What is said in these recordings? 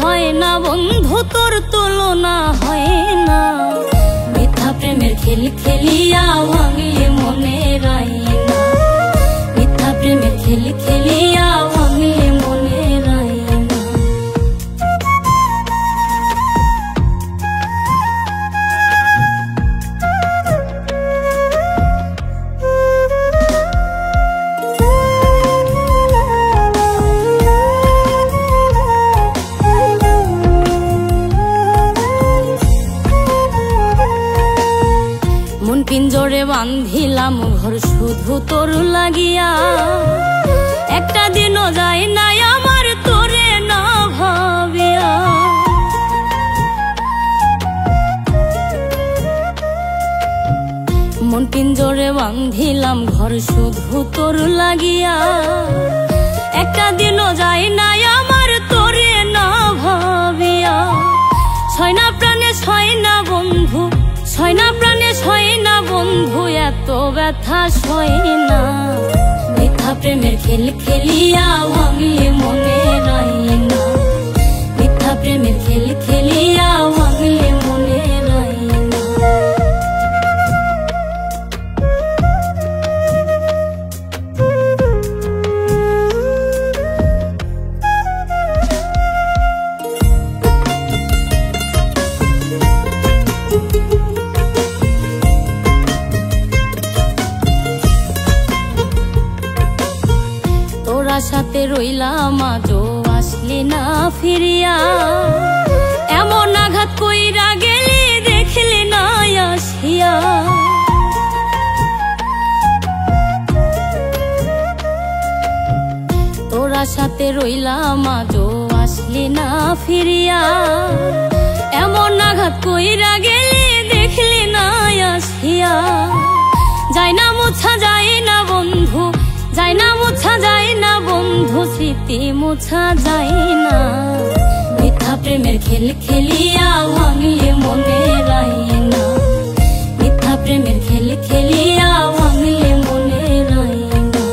হয় না বন্ধু, তোর তুলনা হয় না। মিথ্যা প্রেমের খেল খেলিয়া ভাঙলে মনের আয়না, মিথ্যা প্রেমের খেল খেলিয়া ভাঙলে মনের আয়না। মন পিঞ্জরে বান্ধিলাম ঘর শুধু তোর লাগিয়া, একটা দিনও যায় নাই আমার তোরে না ভাবিয়া। মন পিঞ্জরে বান্ধিলাম ঘর শুধু তোর লাগিয়া, একটা দিনও যায় নাই আমার তোরে না ভাবিয়া। ছয় না প্রাণে ছয় না বন্ধু, ছয় না প্রাণে ছয় না বন্ধু, এত ব্যথা সয় না। মিথ্যা প্রেমের খেল খেলিয়া ভাঙলে মনের আয়না, মিথ্যা প্রেমের খেল খেলিয়া ভাঙলে মনের আয়না। সাথে রইলাম আজও আসলি না ফিরিয়া, এমন আঘাত কইরা গেলি দেখলি না আসিয়া। তোরা সাথে রইলাম আজও আসলি না ফিরিয়া, এমন আঘাত কইরা গেলি দেখলি না আসিয়া। যায় না মোছা যায় না বন্ধু, যায় না মোছা যায় না বন্ধু, স্মৃতি মোছা যায় না। মিথ্যা প্রেমের খেল খেলিয়া ভাঙলে মনের আয়না, মিথ্যা প্রেমের খেল খেলিয়া ভাঙলে মনের আয়না।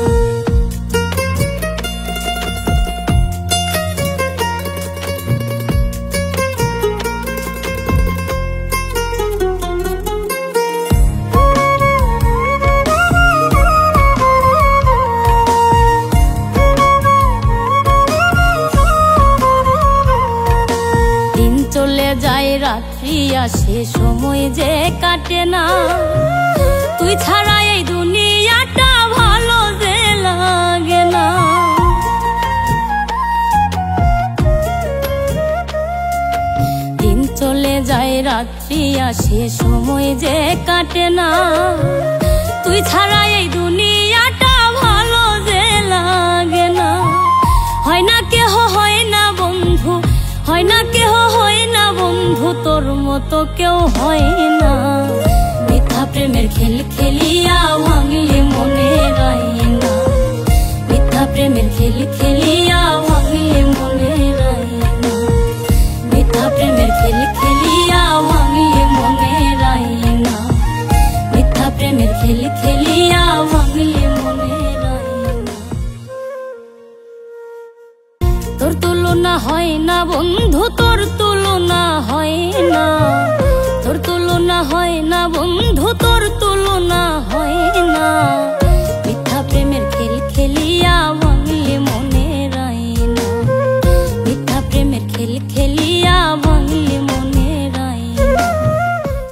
চলে যায় রাত্রি আসে সময় যে কাটে না, তুই ছাড়া এই দুনিয়াটা ভালো যে লাগে না। দিন চলে যায় রাত্রি আসে সময় যে কাটে না, তুই ছাড়া এই দুনিয়াটা ভালো যে লাগে না। হয় না কেহ হয় না বন্ধু, হয় না কেহ হয় না বন্ধু, তোর মতো কেউ হয় না। মিথ্যা প্রেমের খেল খেলিয়া ভাঙলে মনের আয়না, মিথ্যা প্রেমের খেল খেলিয়া ভাঙলে মনের আয়না, মিথ্যা প্রেমের খেল খেলিয়া ভাঙলে মনের আয়না, মিথ্যা প্রেমের খেল খেলিয়া ভাঙলে মনের আয়না। তোর তুলনা হয় না বন্ধু, তোর তুলনা হয় না, তোর তুলনা হয় না বন্ধু, তোর তুলনা হয় না।